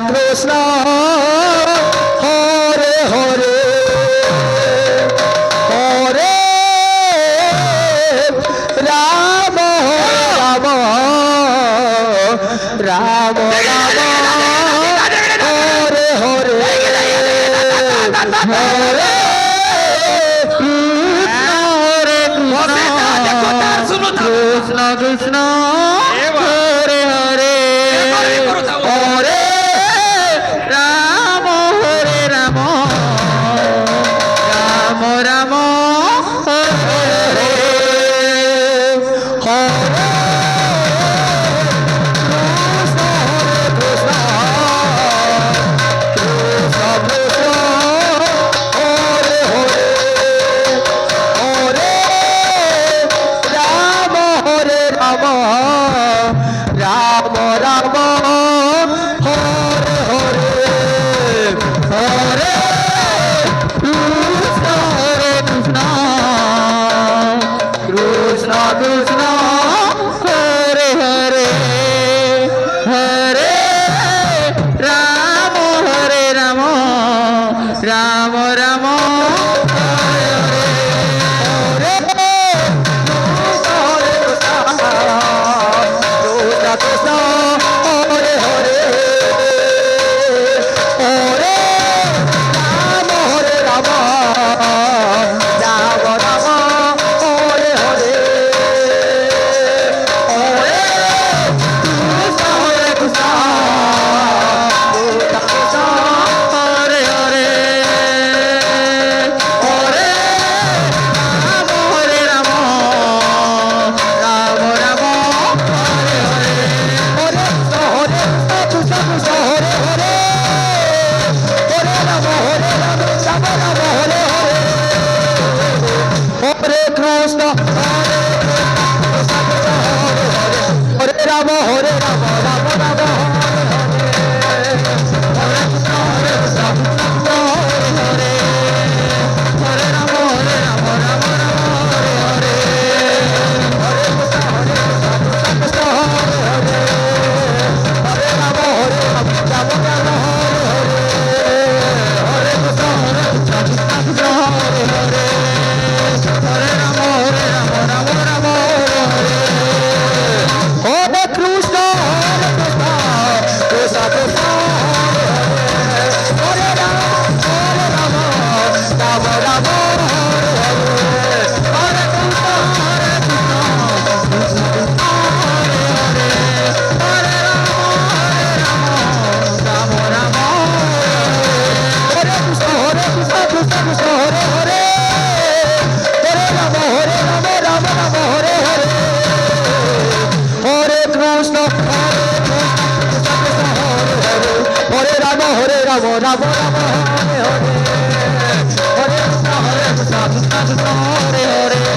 Krishna Hare Hare Hare Ram Ram Ram Ram Hare Hare Hare Krishna Krishna Hare Hare Hare Ram Hare Ram Ram Ram Hare Hare Ram Ram Hare Hare Hare Krishna Krishna Krishna Hare Hare Hare Ram Hare Ram Ram Ram Ram Hare Ram Ram Ram Ram Ram Hare Hare Hare Krishna Hare Krishna Krishna Krishna Hare Hare